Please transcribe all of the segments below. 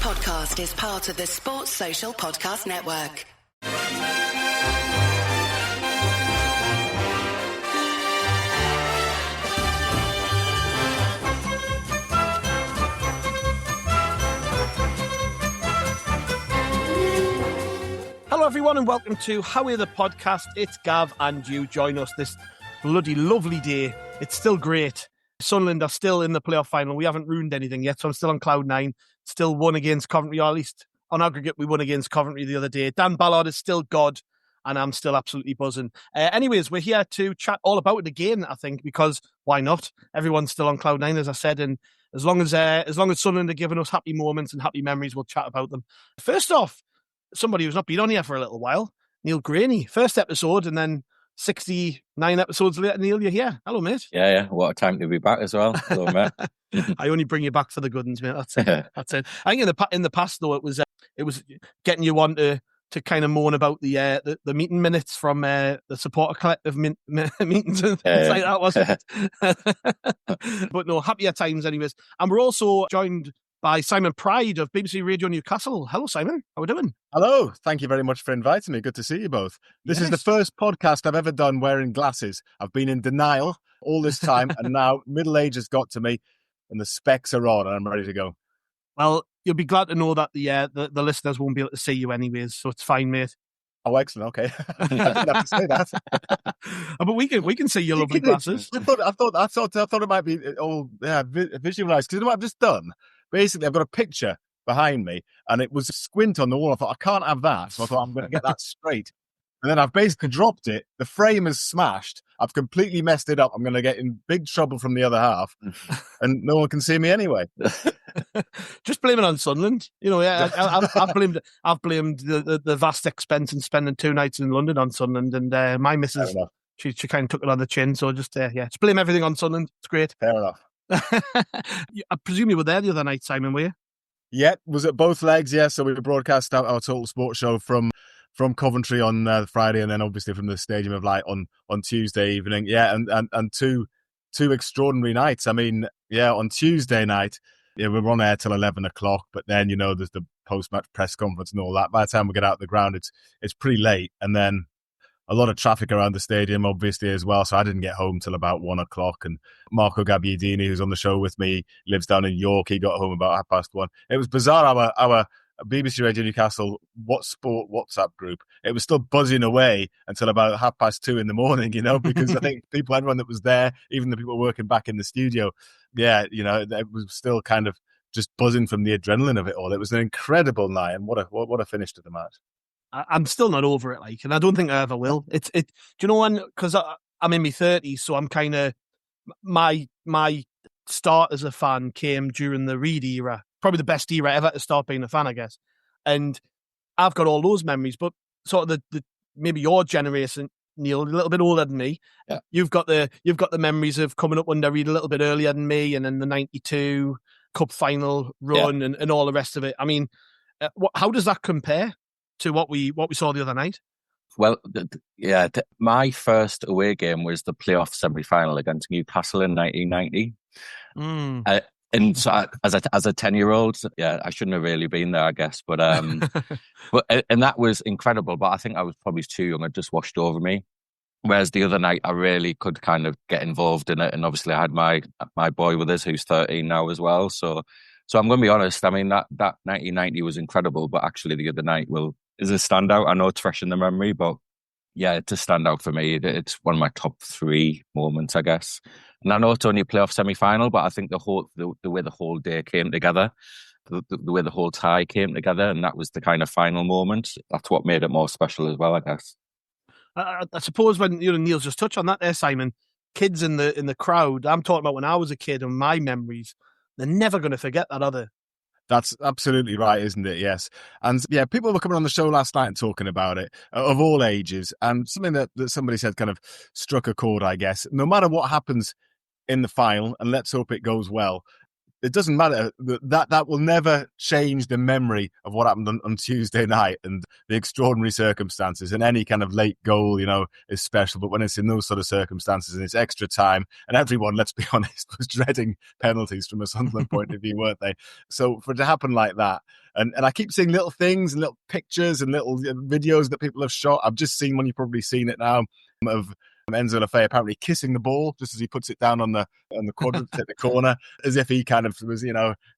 podcast is part of the Sports Social Podcast Network. Hello everyone and welcome to Howie the Podcast. It's Gav and you join us this bloody lovely day. It's still great. Sunderland are still in the playoff final. We haven't ruined anything yet, so I'm still on cloud nine. Still won against Coventry, or at least on aggregate we won against Coventry the other day. Dan Ballard is still God and I'm still absolutely buzzing. Anyways, we're here to chat all about it again, I think, because why not? Everyone's still on cloud nine, as I said, and as long as Sunderland are giving us happy moments and happy memories, we'll chat about them. First off, somebody who's not been on here for a little while, Neil Graney. First episode and then 69 episodes later, Neil, you're here. Hello, mate. Yeah. What a time to be back as well. Hello, mate. I only bring you back for the good ones, mate. That's it. That's it. I think in the past, though, it was getting you on to kind of moan about the meeting minutes from the supporter collective meetings and things like that, wasn't it? But no, happier times anyways. And we're also joined by Simon Pryde of BBC Radio Newcastle. Hello, Simon. How are we doing? Hello. Thank you very much for inviting me. Good to see you both. This is the first podcast I've ever done wearing glasses. I've been in denial all this time, and now middle age has got to me, and the specs are on, and I'm ready to go. Well, you'll be glad to know that the listeners won't be able to see you anyways, so it's fine, mate. Oh, excellent. Okay. I didn't have to say that. But we can see your lovely glasses. I thought it might be all visualised. Because you know what I've just done? Basically, I've got a picture behind me, and it was a squint on the wall. I thought, I can't have that. So I thought, I'm going to get that straight. And then I've basically dropped it. The frame is smashed. I've completely messed it up. I'm going to get in big trouble from the other half, and no one can see me anyway. Just blame it on Sunderland. You know, I've blamed the vast expense in spending 2 nights in London on Sunderland, and my missus, she kind of took it on the chin. So just blame everything on Sunderland. It's great. Fair enough. I presume you were there the other night, Simon, were you? Yeah, was it both legs? Yeah, so we broadcast our Total Sports show from Coventry on Friday, and then obviously from the Stadium of Light on Tuesday evening. Yeah, and two extraordinary nights. I mean, on Tuesday night, we were on air till 11 o'clock, but then there's the post-match press conference and all that. By the time we get out the ground, it's pretty late, and then a lot of traffic around the stadium, obviously, as well. So I didn't get home till about 1 o'clock. And Marco Gabbiadini, who's on the show with me, lives down in York. He got home about 1:30. It was bizarre. Our BBC Radio Newcastle What Sport WhatsApp group, it was still buzzing away until about 2:30 in the morning, because I think everyone that was there, even the people working back in the studio, it was still kind of just buzzing from the adrenaline of it all. It was an incredible night, and what a finish to the match. I'm still not over it, and I don't think I ever will. Do you know when? Because I'm in my 30s, so I'm kind of my start as a fan came during the Reid era, probably the best era ever to start being a fan, I guess. And I've got all those memories, but sort of the maybe your generation, Neil, a little bit older than me. Yeah. You've got the memories of coming up under Reid a little bit earlier than me, and then the '92 Cup final run and all the rest of it. I mean, how does that compare to what we saw the other night? Well, my first away game was the playoff semi-final against Newcastle in 1990. And so as a 10-year-old, I shouldn't have really been there, I guess. But and that was incredible. But I think I was probably too young. It just washed over me. Whereas the other night, I really could kind of get involved in it. And obviously, I had my boy with us, who's 13 now as well. So I'm going to be honest. I mean, that 1990 was incredible. But actually, the other night is a standout. I know it's fresh in the memory, but it's a standout for me. It's one of my top 3 moments, I guess. And I know it's only a playoff semi-final, but I think the way the whole day came together, the way the whole tie came together, and that was the kind of final moment. That's what made it more special as well, I guess. I suppose when Neil's just touched on that there, Simon, kids in the crowd. I'm talking about when I was a kid and my memories. They're never going to forget that, are they? That's absolutely right, isn't it? Yes. And people were coming on the show last night and talking about it, of all ages. And something that somebody said kind of struck a chord, I guess. No matter what happens in the final, and let's hope it goes well, it doesn't matter. That will never change the memory of what happened on Tuesday night and the extraordinary circumstances. And any kind of late goal, is special. But when it's in those sort of circumstances and it's extra time, and everyone, let's be honest, was dreading penalties from a Sunderland point of view, weren't they? So for it to happen like that, and I keep seeing little things and little pictures and little videos that people have shot. I've just seen one, you've probably seen it now, of Enzo Lefebvre apparently kissing the ball just as he puts it down on the quadrant at the corner, as if he kind of was,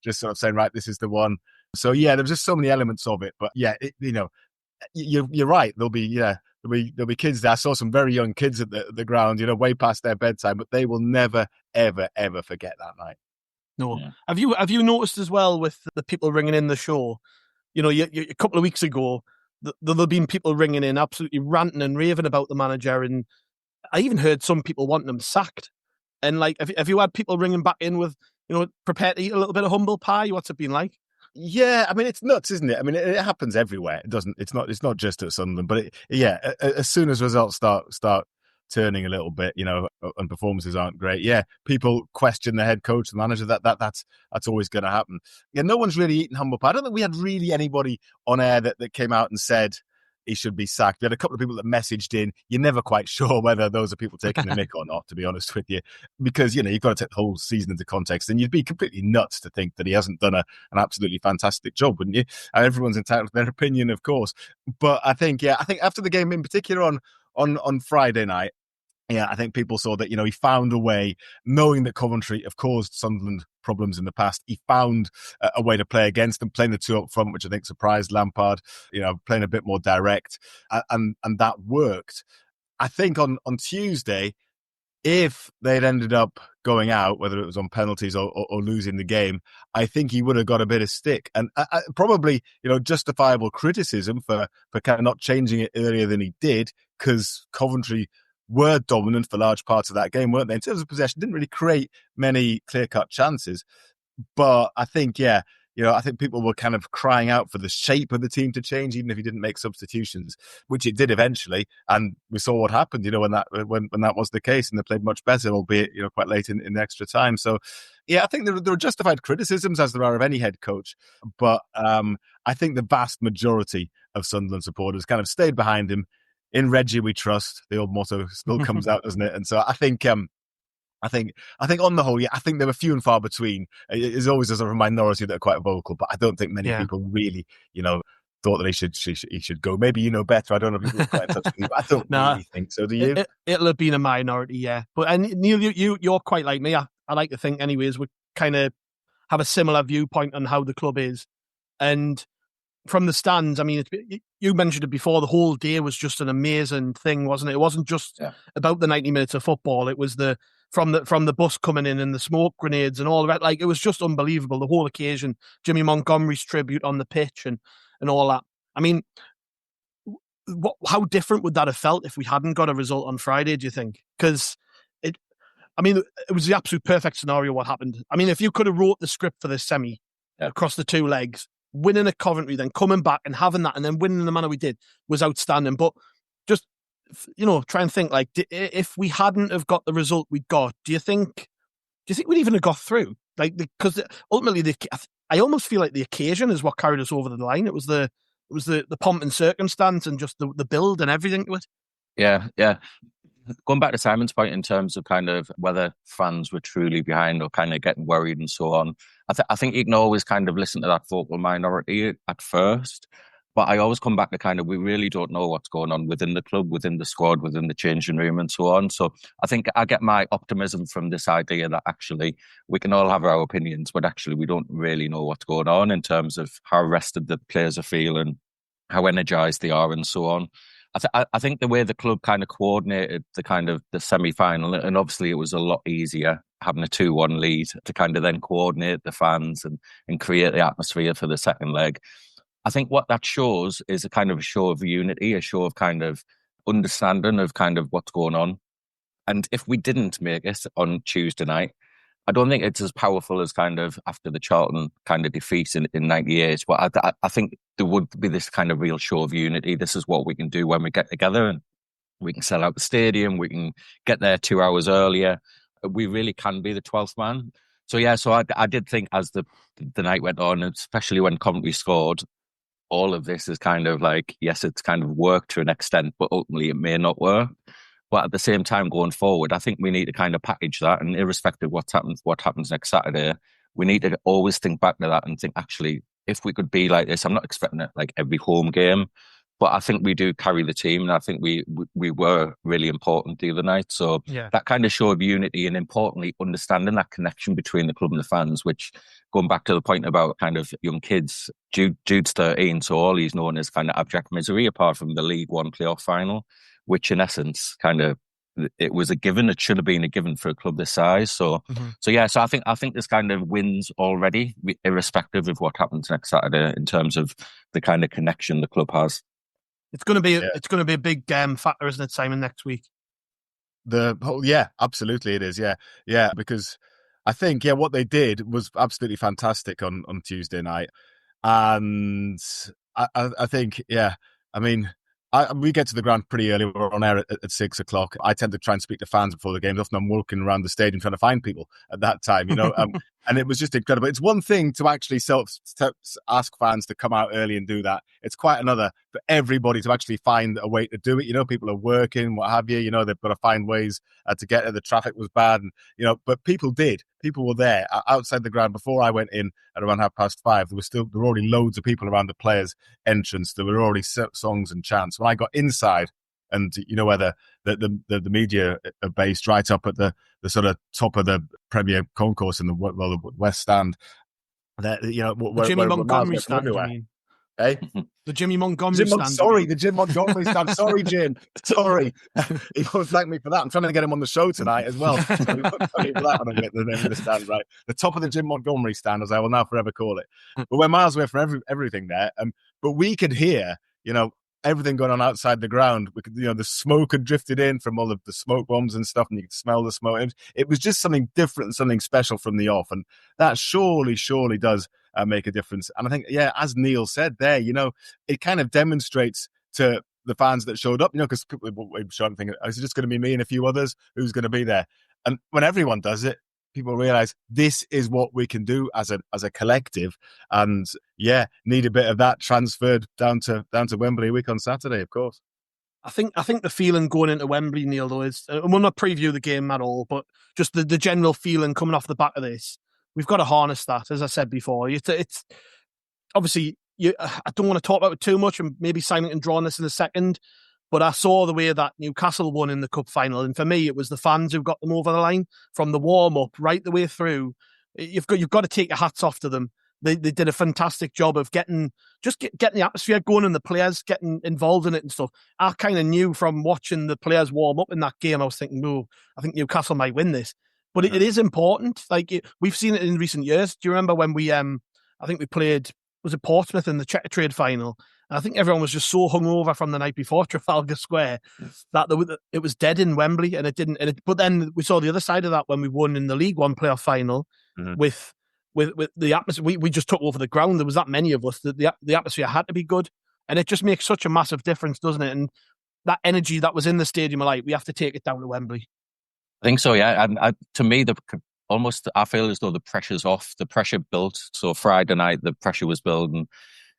just sort of saying, right, this is the one. So yeah, there's just so many elements of it. But yeah, you're right. There'll be kids there. I saw some very young kids at the ground, way past their bedtime, but they will never, ever, ever forget that night. No. Yeah. Have you noticed as well with the people ringing in the show? A couple of weeks ago, there'll been people ringing in absolutely ranting and raving about the manager, and I even heard some people wanting him sacked. And have you had people ringing back in with, prepared to eat a little bit of humble pie? What's it been like? Yeah, I mean, it's nuts, isn't it? I mean, it happens everywhere. It's not just at Sunderland, but as soon as results start turning a little bit, and performances aren't great, people question the head coach, the manager. That's always going to happen. Yeah, no one's really eaten humble pie. I don't think we had really anybody on air that came out and said he should be sacked. We had a couple of people that messaged in. You're never quite sure whether those are people taking the mick or not, to be honest with you, because you've got to take the whole season into context, and you'd be completely nuts to think that he hasn't done an absolutely fantastic job, wouldn't you? And everyone's entitled to their opinion, of course. But I think after the game, in particular on Friday night, I think people saw that, he found a way, knowing that Coventry have caused Sunderland problems in the past. He found a way to play against them, playing the two up front, which I think surprised Lampard, playing a bit more direct. And that worked. I think on Tuesday, if they'd ended up going out, whether it was on penalties or losing the game, I think he would have got a bit of stick. And probably, justifiable criticism for kind of not changing it earlier than he did, because Coventry were dominant for large parts of that game, weren't they? In terms of possession, didn't really create many clear-cut chances. But I think, I think people were kind of crying out for the shape of the team to change, even if he didn't make substitutions, which it did eventually. And we saw what happened, when that was the case, and they played much better, albeit, quite late in extra time. So, I think there are justified criticisms, as there are of any head coach. But I think the vast majority of Sunderland supporters kind of stayed behind him. In Reggie we trust, the old motto still comes out, doesn't it? And so I think on the whole, I think there were few and far between. There's always a sort of minority that are quite vocal, but I don't think many people really, thought that he should go. Maybe you know better. I don't know if people are quite in touch with you, but I don't really think so. Do you? It'll have been a minority, yeah. But Neil, you're quite like me. I like to think, anyways, we kind of have a similar viewpoint on how the club is, and from the stands, I mean, you mentioned it before, the whole day was just an amazing thing, wasn't it? It wasn't just about the 90 minutes of football. It was from the bus coming in and the smoke grenades and all that. Like, it was just unbelievable, the whole occasion. Jimmy Montgomery's tribute on the pitch and all that. I mean, how different would that have felt if we hadn't got a result on Friday, do you think? Because it was the absolute perfect scenario what happened. I mean, if you could have wrote the script for this semi across the two legs, winning at Coventry, then coming back and having that, and then winning in the manner we did was outstanding. But just, try and think, like, if we hadn't have got the result we got, do you think we'd even have got through? Like, because ultimately, I almost feel like the occasion is what carried us over the line. It was the pomp and circumstance and just the build and everything to it. Yeah. Going back to Simon's point in terms of kind of whether fans were truly behind or kind of getting worried and so on, I think you can always kind of listen to that vocal minority at first, but I always come back to kind of, we really don't know what's going on within the club, within the squad, within the changing room and so on. So I think I get my optimism from this idea that actually we can all have our opinions, but actually we don't really know what's going on in terms of how rested the players are feeling, how energised they are and so on. I think the way the club kind of coordinated the semi-final, and obviously it was a lot easier having a 2-1 lead to kind of then coordinate the fans and create the atmosphere for the second leg. I think what that shows is a kind of a show of unity, a show of kind of understanding of kind of what's going on. And if we didn't make it on Tuesday night, I don't think it's as powerful as kind of after the Charlton kind of defeat in 98. But I think there would be this kind of real show of unity. This is what we can do when we get together, and we can sell out the stadium. We can get there 2 hours earlier. We really can be the 12th man. So I did think as the night went on, especially when Coventry scored, all of this is kind of like, yes, it's kind of worked to an extent, but ultimately it may not work. But at the same time, going forward, I think we need to kind of package that, and irrespective of what happens next Saturday, we need to always think back to that and think, actually, if we could be like this, I'm not expecting it like every home game, but I think we do carry the team, and I think we were really important the other night. So that kind of showed unity, and importantly, understanding that connection between the club and the fans, which, going back to the point about kind of young kids, Jude's 13, so all he's known is kind of abject misery apart from the League One playoff final, which in essence kind of, it was a given. It should have been a given for a club this size. So I think there's kind of wins already, irrespective of what happens next Saturday in terms of the kind of connection the club has. It's going to be a big factor, isn't it, Simon, next week? Absolutely it is. Yeah, because I think what they did was absolutely fantastic on Tuesday night, and I think I mean, we get to the ground pretty early. We're on air at 6 o'clock. I tend to try and speak to fans before the games. Often I'm walking around the stadium trying to find people at that time, and it was just incredible. It's one thing to actually ask fans to come out early and do that. It's quite another for everybody to actually find a way to do it. People are working, what have you. They've got to find ways to get there. The traffic was bad, and but people did. People were there outside the ground before I went in at around 5:30. There were already loads of people around the players' entrance. There were already songs and chants. When I got inside, and where the media are based, right up at the sort of top of the Premier Concourse in the West Stand, the Jimmy Montgomery stand. You mean? Hey? The Jimmy Montgomery stand. The Jim Montgomery stand. Sorry, Jim. Sorry. He won't thank me for that. I'm trying to get him on the show tonight as well. He won't thank me for that when I get the name of the stand right. The top of the Jim Montgomery stand, as I will now forever call it. But we're miles away from everything there. But we could hear, everything going on outside the ground. We could, the smoke had drifted in from all of the smoke bombs and stuff, and you could smell the smoke. It was just something different, something special from the off, and that surely does make a difference. And I think, as Neil said there, it kind of demonstrates to the fans that showed up, because people were thinking, is it just going to be me and a few others? Who's going to be there? And when everyone does it, people realize this is what we can do as a collective, and need a bit of that transferred down to Wembley week on Saturday, of course. I think the feeling going into Wembley, Neil, though, is, and we'll not preview the game at all, but just the general feeling coming off the back of this, we've got to harness that. As I said before, it's obviously, I don't want to talk about it too much, and maybe Simon can draw on this in a second, but I saw the way that Newcastle won in the cup final, and for me, it was the fans who got them over the line from the warm up right the way through. You've got to take your hats off to them. They did a fantastic job of getting the atmosphere going and the players getting involved in it and stuff. I kind of knew from watching the players warm up in that game, I was thinking, I think Newcastle might win this. But it is important. We've seen it in recent years. Do you remember when we, I think we played, was it Portsmouth in the CHIT-CHAT final? And I think everyone was just so hungover from the night before Trafalgar Square that it was dead in Wembley, and it didn't. But then we saw the other side of that when we won in the League One playoff final with the atmosphere. We just took over the ground. There was that many of us that the atmosphere had to be good, and it just makes such a massive difference, doesn't it? And that energy that was in the stadium, we have to take it down to Wembley. I think so, yeah. And to me, I feel as though the pressure's off. The pressure built. So Friday night, the pressure was building.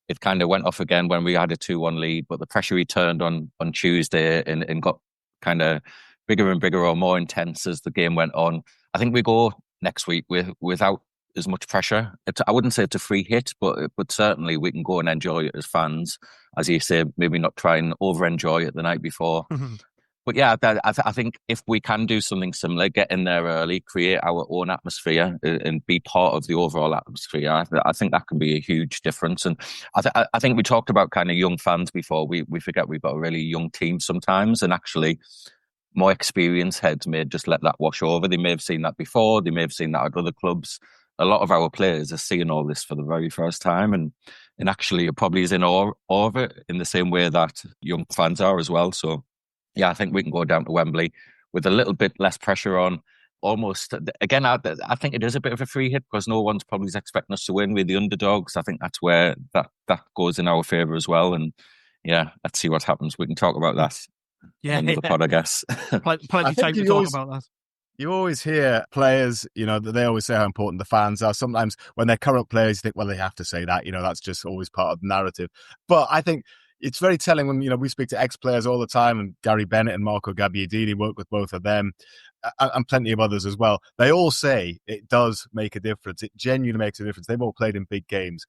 It kind of went off again when we had a 2-1 lead, but the pressure returned on Tuesday and got kind of bigger and bigger or more intense as the game went on. I think we go next week without as much pressure. I wouldn't say it's a free hit, but certainly we can go and enjoy it as fans. As you say, maybe not try and over-enjoy it the night before. But yeah, I think if we can do something similar, get in there early, create our own atmosphere and be part of the overall atmosphere, I think that can be a huge difference. And I think we talked about kind of young fans before. We forget we've got a really young team sometimes, and actually more experienced heads may just let that wash over. They may have seen that before. They may have seen that at other clubs. A lot of our players are seeing all this for the very first time, and actually it probably is in awe of it in the same way that young fans are as well. So yeah, I think we can go down to Wembley with a little bit less pressure on. Almost, again, I think it is a bit of a free hit because no one's probably expecting us to win. We're the underdogs. I think that's where that goes in our favour as well. And yeah, let's see what happens. We can talk about that in another pod, I guess. Plenty of time to talk about that. You always hear players, that they always say how important the fans are. Sometimes when they're current players, you think, well, they have to say that, that's just always part of the narrative. But I think it's very telling when, we speak to ex-players all the time, and Gary Bennett and Marco Gabbiadini work with both of them, and plenty of others as well. They all say it does make a difference. It genuinely makes a difference. They've all played in big games.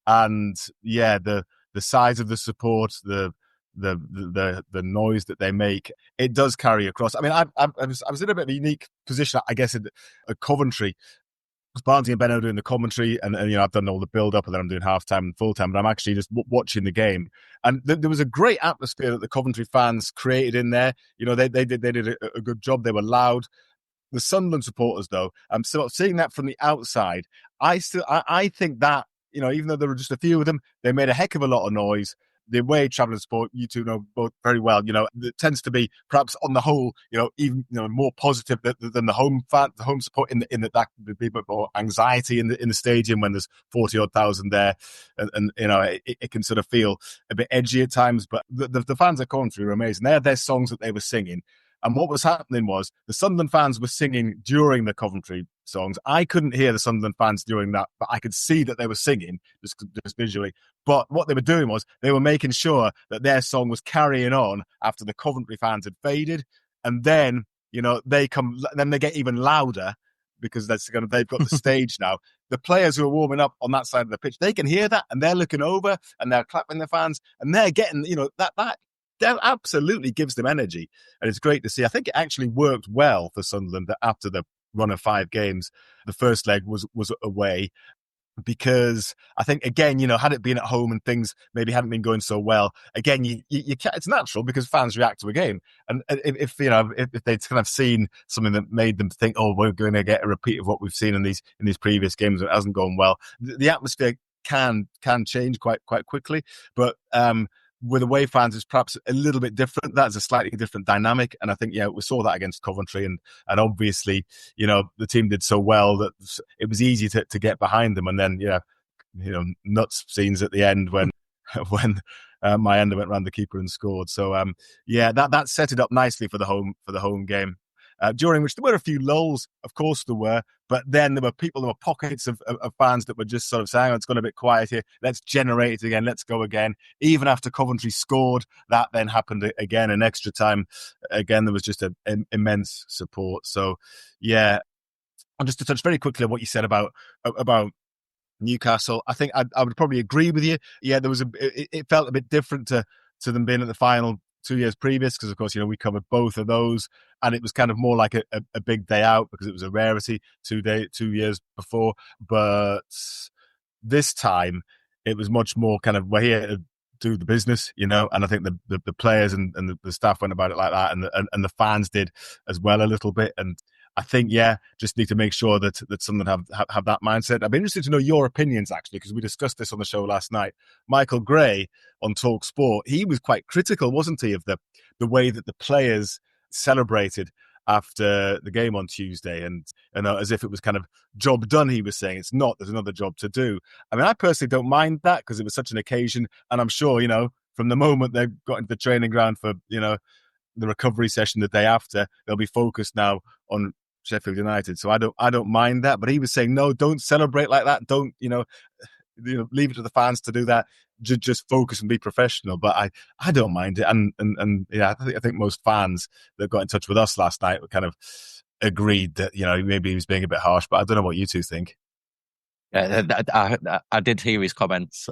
And yeah, the size of the support, the noise that they make, it does carry across. I mean, I was in a bit of a unique position, I guess, at Coventry. Barnsley and Benno doing the commentary, and I've done all the build up, and then I'm doing half time and full time, but I'm actually just watching the game. And there was a great atmosphere that the Coventry fans created in there. They did a good job. They were loud. The Sunderland supporters, though, I'm still seeing that from the outside. I think that even though there were just a few of them, they made a heck of a lot of noise. The away travelling support, you two know both very well. It tends to be perhaps on the whole, even more positive than the home support. In that there'd be a bit more anxiety in the stadium when there's 40,000 there, and it can sort of feel a bit edgy at times. But the fans at Coventry were amazing. They had their songs that they were singing. And what was happening was the Sunderland fans were singing during the Coventry songs. I couldn't hear the Sunderland fans during that, but I could see that they were singing just visually. But what they were doing was they were making sure that their song was carrying on after the Coventry fans had faded. And then, they get even louder because they've got the stage now. The players who are warming up on that side of the pitch, they can hear that, and they're looking over and they're clapping their fans, and they're getting, that absolutely gives them energy. And it's great to see. I think it actually worked well for Sunderland that after the run of 5 games, the first leg was away, because I think, again, had it been at home and things maybe hadn't been going so well, again, you can't, it's natural because fans react to a game. And if they'd kind of seen something that made them think, oh, we're going to get a repeat of what we've seen in these previous games, it hasn't gone well, the atmosphere can change quite quickly. But with away fans, it's perhaps a little bit different. That's a slightly different dynamic. And I think, we saw that against Coventry. And obviously, the team did so well that it was easy to get behind them. And then, nuts scenes at the end when Mayenda went round the keeper and scored. So, that set it up nicely for the home game. During which there were a few lulls, of course there were, but then there were pockets of fans that were just sort of saying, it's gone a bit quiet here, let's generate it again, let's go again. Even after Coventry scored, that then happened again in extra time. Again, there was just an immense support. So, and just to touch very quickly on what you said about Newcastle, I think I would probably agree with you. Yeah, it felt a bit different to them being at the final 2 years previous, because of course we covered both of those, and it was kind of more like a big day out because it was a rarity 2 years before. But this time it was much more kind of, we're here to do the business, and I think the players and the staff went about it like that, and the fans did as well a little bit. And I think, just need to make sure that Sunderland have that mindset. I'd be interested to know your opinions, actually, because we discussed this on the show last night. Michael Gray on Talk Sport, he was quite critical, wasn't he, of the way that the players celebrated after the game on Tuesday, and as if it was kind of job done. He was saying it's not, there's another job to do. I mean, I personally don't mind that because it was such an occasion, and I'm sure, from the moment they got into the training ground for, the recovery session the day after, they'll be focused now on Sheffield United. So I don't mind that. But he was saying, no, don't celebrate like that. Don't, leave it to the fans to do that. Just focus and be professional. But I don't mind it. And I think most fans that got in touch with us last night were kind of agreed that, maybe he was being a bit harsh. But I don't know what you two think. I did hear his comments.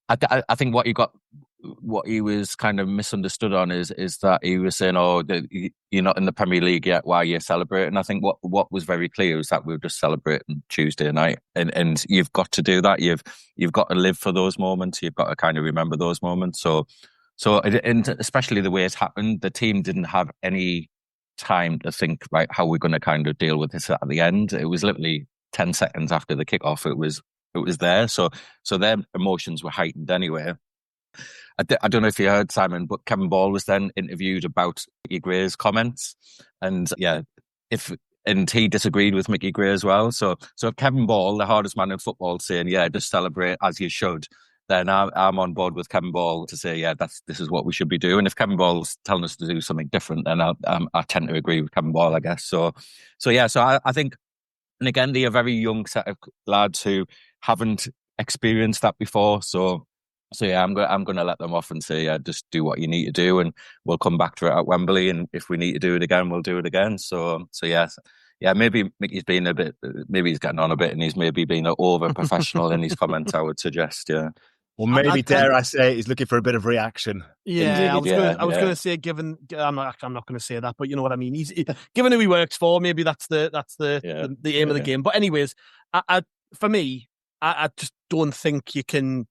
I think what he was kind of misunderstood on is that he was saying, oh, you're not in the Premier League yet, why are you celebrating? I think what was very clear is that we were just celebrating Tuesday night, and you've got to do that. You've got to live for those moments. You've got to kind of remember those moments. So and especially the way it's happened, the team didn't have any time to think, right, how we're going to kind of deal with this at the end. It was literally 10 seconds after the kickoff. It was there. So their emotions were heightened anyway. I don't know if you heard, Simon, but Kevin Ball was then interviewed about Mickey Gray's comments, and he disagreed with Mickey Gray as well. So Kevin Ball, the hardest man in football, saying, just celebrate as you should. then I'm on board with Kevin Ball to say, this is what we should be doing. If Kevin Ball's telling us to do something different, then I tend to agree with Kevin Ball, I guess. So I think, and again, they're a very young set of lads who haven't experienced that before. So I'm going to let them off and say, just do what you need to do, and we'll come back to it at Wembley. And if we need to do it again, we'll do it again. Maybe Mickey's being maybe he's getting on a bit, and he's maybe being over professional in his comments, I would suggest, yeah. Or maybe, dare I say, he's looking for a bit of reaction. Yeah, indeed, I was going to say, given I'm not going to say that, but you know what I mean. Given who he works for, maybe that's the aim of the game. But anyways, for me, I just don't think you can.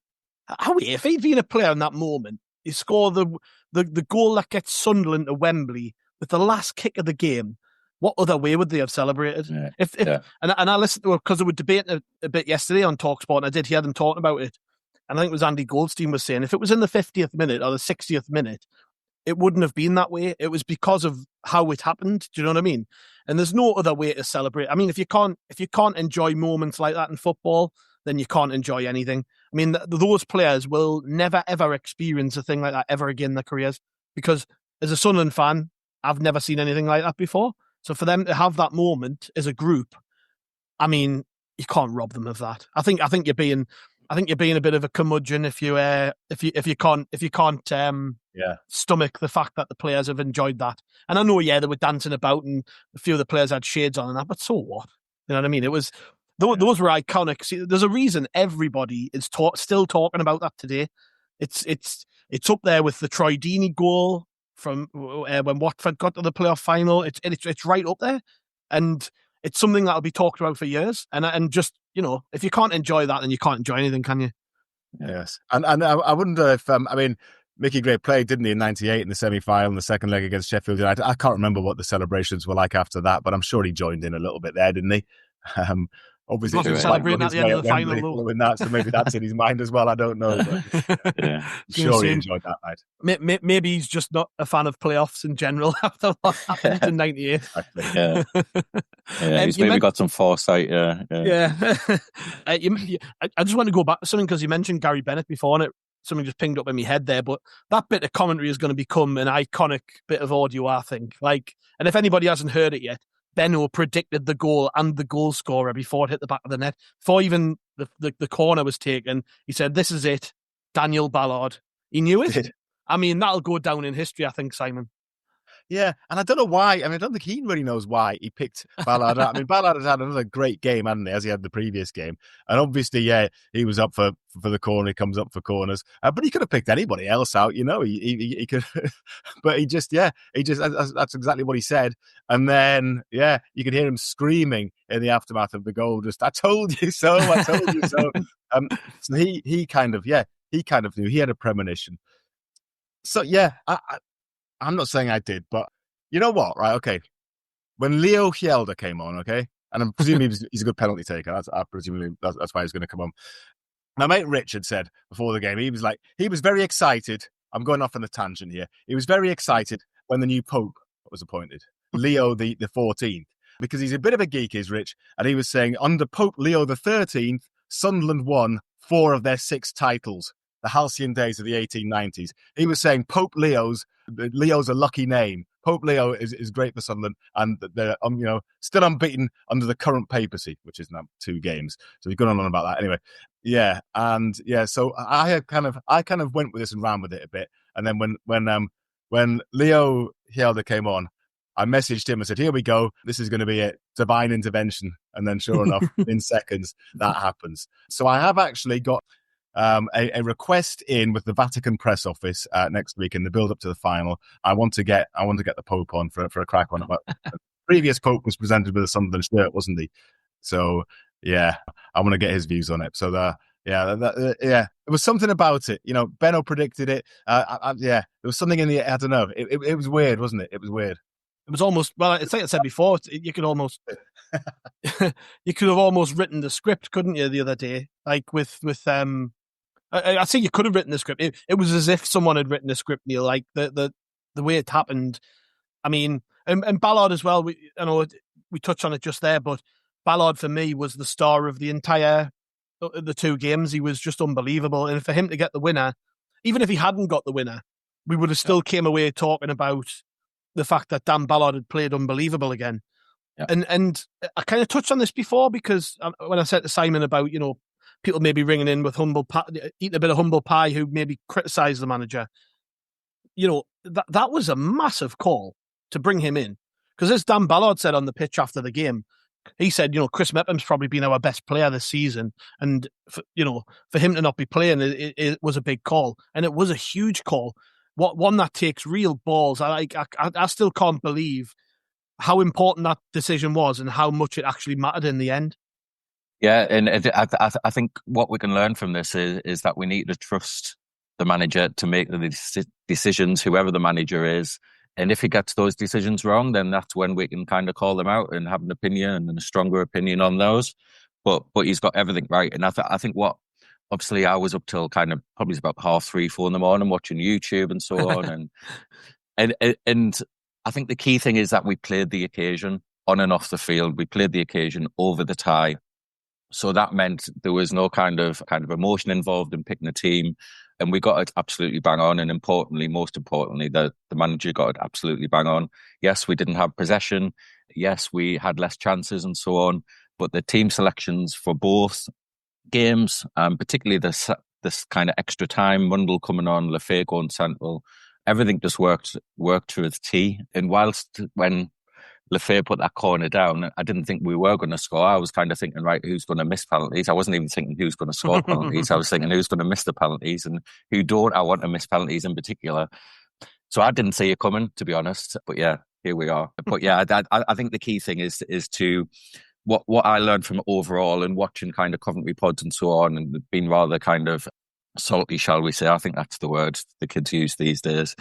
If he'd been a player in that moment, he scored the goal that gets Sunderland to Wembley with the last kick of the game. What other way would they have celebrated? And I listened to it because they were debating a bit yesterday on TalkSport, and I did hear them talking about it. And I think it was Andy Goldstein was saying, if it was in the 50th minute or the 60th minute, it wouldn't have been that way. It was because of how it happened. Do you know what I mean? And there's no other way to celebrate. I mean, if you can't enjoy moments like that in football, then you can't enjoy anything. I mean, those players will never, ever experience a thing like that ever again in their careers, because as a Sunderland fan, I've never seen anything like that before. So for them to have that moment as a group, I mean, you can't rob them of that. I think you're being a bit of a curmudgeon if you can't stomach the fact that the players have enjoyed that. And I know, they were dancing about and a few of the players had shades on and that, but so what? You know what I mean? It was those were iconic. See, there's a reason everybody is still talking about that today. It's up there with the Troy Deeney goal from when Watford got to the playoff final. It's right up there, and it's something that'll be talked about for years. And just, if you can't enjoy that, then you can't enjoy anything, can you? Yes. And I wonder if, Mickey Gray played, didn't he, in 98 in the semi-final, in the second leg against Sheffield United. I can't remember what the celebrations were like after that, but I'm sure he joined in a little bit there, didn't he? Obviously, he was celebrating at the end of the final, though. So maybe that's in his mind as well. I don't know. But I'm sure he enjoyed that night. Maybe he's just not a fan of playoffs in general after what happened in 98. Exactly. He's maybe got some foresight. I just want to go back to something because you mentioned Gary Bennett before, and something just pinged up in my head there. But that bit of commentary is going to become an iconic bit of audio, I think. And if anybody hasn't heard it yet, Benno predicted the goal and the goal scorer before it hit the back of the net. Before even the corner was taken, he said, "This is it, Daniel Ballard." He knew it. I mean, that'll go down in history, I think, Simon. Yeah, and I don't know why. I mean, I don't think he really knows why he picked Ballard. I mean, Ballard has had another great game, hadn't he, as he had the previous game. And obviously, he was up for the corner. He comes up for corners. But he could have picked anybody else out, He could, but he just that's exactly what he said. And then, you could hear him screaming in the aftermath of the goal. Just, "I told you so. I told you so." So he kind of knew. He had a premonition. So I'm not saying I did, but you know what, right? Okay. When Leo Hjelde came on, okay, and I'm presuming he's a good penalty taker. I presume that's why he's going to come on. My mate Richard said before the game, he was very excited. I'm going off on a tangent here. He was very excited when the new Pope was appointed, Leo the 14th, because he's a bit of a geek, is Rich, and he was saying under Pope Leo the 13th, Sunderland won 4 of their 6 titles. The halcyon days of the 1890s. He was saying Leo's a lucky name. Pope Leo is great for Sunderland, and they're still unbeaten under the current papacy, which is now 2 games. So we've gone on about that anyway. So I kind of went with this and ran with it a bit. And then when Leo Hjelde came on, I messaged him and said, "Here we go. This is going to be it. Divine intervention." And then sure enough, in seconds that happens. So I have actually got a request in with the Vatican press office next week in the build up to the final. I want to get the Pope on for a crack on it. But the previous Pope was presented with a Sunderland shirt, wasn't he? So I want to get his views on it. So there was something about it. Benno predicted it. There was something in the, I don't know. It was weird, wasn't it? It was weird. It was almost, well, it's like I said before, you could have almost written the script, couldn't you, the other day? Like with I think you could have written the script. It was as if someone had written the script, Neil, like the way it happened. I mean, and Ballard as well, I know we touched on it just there, but Ballard for me was the star of the entire the two games. He was just unbelievable. And for him to get the winner, even if he hadn't got the winner, we would have still came away talking about the fact that Dan Ballard had played unbelievable again. Yeah. And I kind of touched on this before, because when I said to Simon about, people maybe ringing in with eating a bit of humble pie who maybe criticise the manager, that was a massive call to bring him in. Because as Dan Ballard said on the pitch after the game, he said, Chris Mepham's probably been our best player this season. And, for him to not be playing, it was a big call. And it was a huge call. One that takes real balls. I still can't believe how important that decision was and how much it actually mattered in the end. Yeah, and I think what we can learn from this is that we need to trust the manager to make the decisions, whoever the manager is. And if he gets those decisions wrong, then that's when we can kind of call them out and have an opinion and a stronger opinion on those. But he's got everything right. And I think obviously I was up till kind of probably about 3:30, 4 in the morning watching YouTube and so on. and I think the key thing is that we played the occasion on and off the field. We played the occasion over the tie. So that meant there was no kind of emotion involved in picking a team. And we got it absolutely bang on. And most importantly, the manager got it absolutely bang on. Yes, we didn't have possession. Yes, we had less chances and so on. But the team selections for both games, particularly this kind of extra time, Mundle coming on, Lefebvre going central, everything just worked to its T. And whilst when Lefebvre put that corner down, I didn't think we were going to score. I was kind of thinking, right, who's going to miss penalties? I wasn't even thinking who's going to score penalties. I was thinking who's going to miss the penalties and who don't I want to miss penalties in particular. So I didn't see it coming, to be honest. But yeah, here we are. But yeah, I think the key thing is to what I learned from overall and watching kind of Coventry pods and so on, and being rather kind of salty, shall we say, I think that's the word the kids use these days,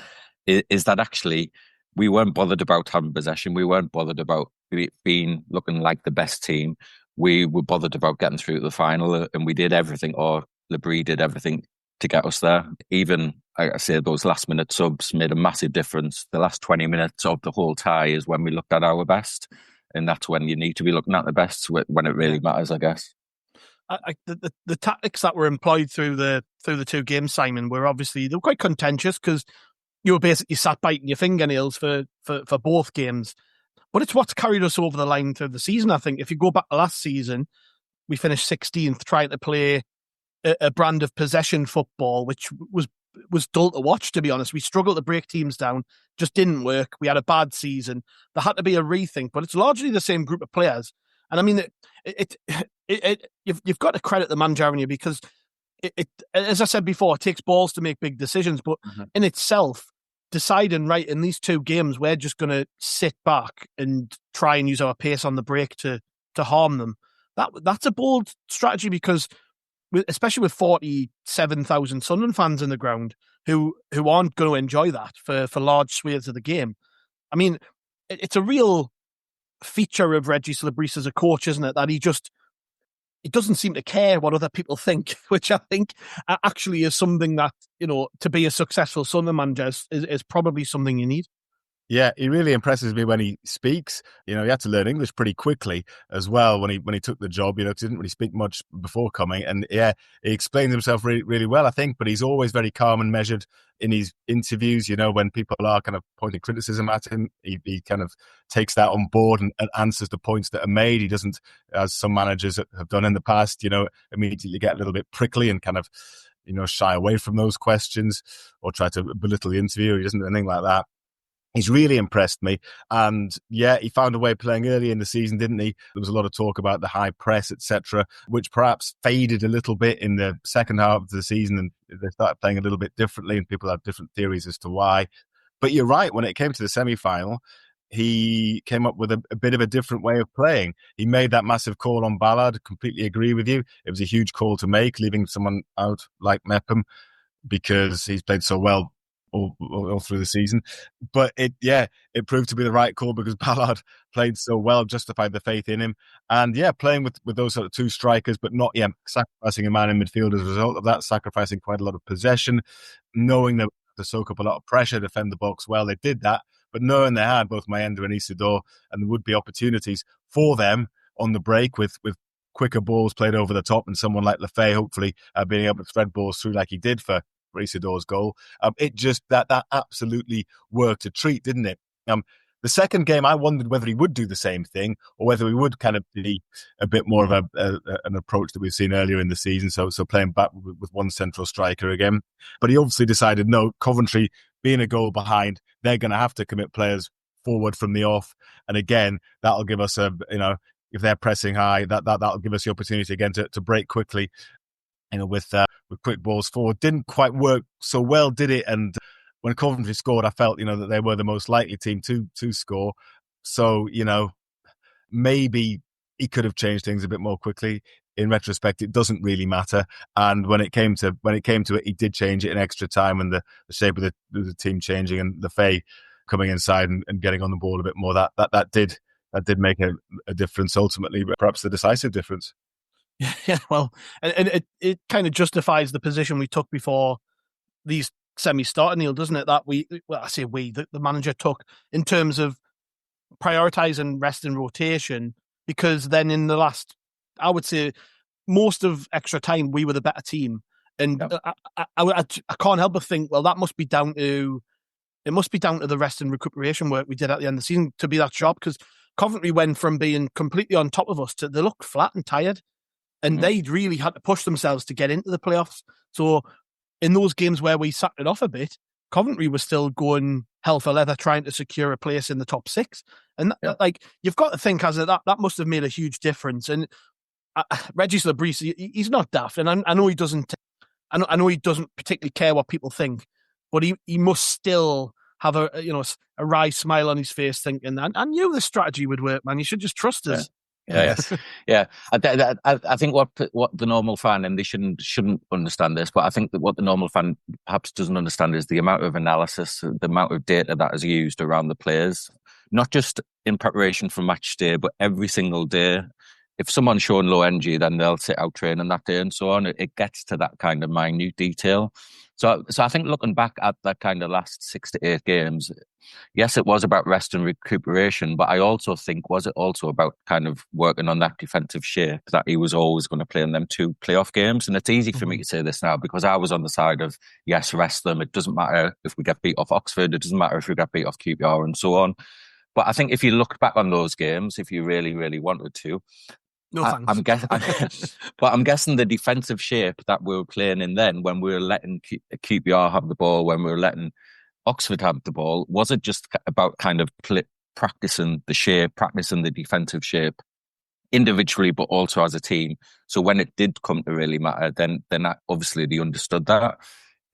is that actually we weren't bothered about having possession. We weren't bothered about looking like the best team. We were bothered about getting through to the final, and we did everything, or Le Bris did everything to get us there. Even, like I say, those last minute subs made a massive difference. The last 20 minutes of the whole tie is when we looked at our best. And that's when you need to be looking at the best, when it really matters, I guess. The tactics that were employed through the two games, Simon, they were quite contentious, because you were basically sat biting your fingernails for both games. But it's what's carried us over the line through the season, I think. If you go back to last season, we finished 16th trying to play a brand of possession football, which was dull to watch, to be honest. We struggled to break teams down, just didn't work. We had a bad season. There had to be a rethink, but it's largely the same group of players. And I mean, you've got to credit the manager, haven't you? Because it, as I said before, it takes balls to make big decisions, but in itself, deciding, right, in these two games, we're just going to sit back and try and use our pace on the break to harm them. That's a bold strategy, because especially with 47,000 Sunderland fans in the ground who aren't going to enjoy that for large swathes of the game. I mean, it's a real feature of Régis Le Bris as a coach, isn't it? That he doesn't seem to care what other people think, which I think actually is something that, to be a successful Sunderland manager is probably something you need. Yeah, he really impresses me when he speaks. He had to learn English pretty quickly as well when he took the job. 'Cause he didn't really speak much before coming, and yeah, he explained himself really, really well, I think. But he's always very calm and measured in his interviews. When people are kind of pointing criticism at him, he kind of takes that on board and answers the points that are made. He doesn't, as some managers have done in the past, immediately get a little bit prickly and kind of, shy away from those questions or try to belittle the interview. He doesn't do anything like that. He's really impressed me. And yeah, he found a way playing early in the season, didn't he? There was a lot of talk about the high press, etc., which perhaps faded a little bit in the second half of the season, and they started playing a little bit differently, and people have different theories as to why. But you're right, when it came to the semi-final, he came up with a bit of a different way of playing. He made that massive call on Ballard. Completely agree with you. It was a huge call to make, leaving someone out like Mepham, because he's played so well all through the season. But it proved to be the right call, because Ballard played so well, justified the faith in him. And yeah, playing with those sort of two strikers, but not sacrificing a man in midfield as a result of that, sacrificing quite a lot of possession, knowing they had to soak up a lot of pressure, defend the box well. They did that, but knowing they had both Mayenda and Isidore, and there would be opportunities for them on the break with quicker balls played over the top, and someone like Lefay hopefully being able to thread balls through like he did for Isidor's goal. It just that absolutely worked a treat, didn't it? The second game, I wondered whether he would do the same thing or whether he would kind of be a bit more of an approach that we've seen earlier in the season. So playing back with one central striker again. But he obviously decided, no, Coventry being a goal behind, they're going to have to commit players forward from the off. And again, that'll give us if they're pressing high, that'll give us the opportunity again to break quickly, with quick balls forward. Didn't quite work so well, did it? And when Coventry scored, I felt, that they were the most likely team to score. So, maybe he could have changed things a bit more quickly. In retrospect, it doesn't really matter. And when it came to it, he did change it in extra time, and the shape of the team changing, and the Lefay coming inside and getting on the ball a bit more. That did make a difference ultimately, but perhaps the decisive difference. Yeah, well, and it kind of justifies the position we took before these semis started, Neil, doesn't it? That the manager took in terms of prioritising rest and rotation, because then in the last, I would say, most of extra time, we were the better team. And I can't help but think, well, that must be down to the rest and recuperation work we did at the end of the season to be that sharp, because Coventry went from being completely on top of us to they looked flat and tired, and they'd really had to push themselves to get into the playoffs. So in those games where we sacked it off a bit, Coventry was still going hell for leather trying to secure a place in the top six. And you've got to think, that must have made a huge difference. And Régis Le Bris, he's not daft, and I know he doesn't. I know he doesn't particularly care what people think, but he must still have a wry smile on his face, thinking, I knew this strategy would work, man. You should just trust us. Yeah. I think what the normal fan, and they shouldn't understand this, but I think that what the normal fan perhaps doesn't understand is the amount of analysis, the amount of data that is used around the players, not just in preparation for match day, but every single day. If someone's showing low energy, then they'll sit out training that day and so on. It gets to that kind of minute detail. So I think looking back at that kind of last 6 to 8 games, yes, it was about rest and recuperation, but I also think, was it also about kind of working on that defensive shape that he was always going to play in them 2 playoff games? And it's easy for me to say this now because I was on the side of, yes, rest them. It doesn't matter if we get beat off Oxford. It doesn't matter if we get beat off QPR and so on. But I think if you look back on those games, if you really, really wanted to, no thanks. I'm guessing the defensive shape that we were playing in then, when we were letting QPR have the ball, when we were letting Oxford have the ball, was it just about kind of practicing the shape, practicing the defensive shape individually, but also as a team? So when it did come to really matter, then obviously they understood that.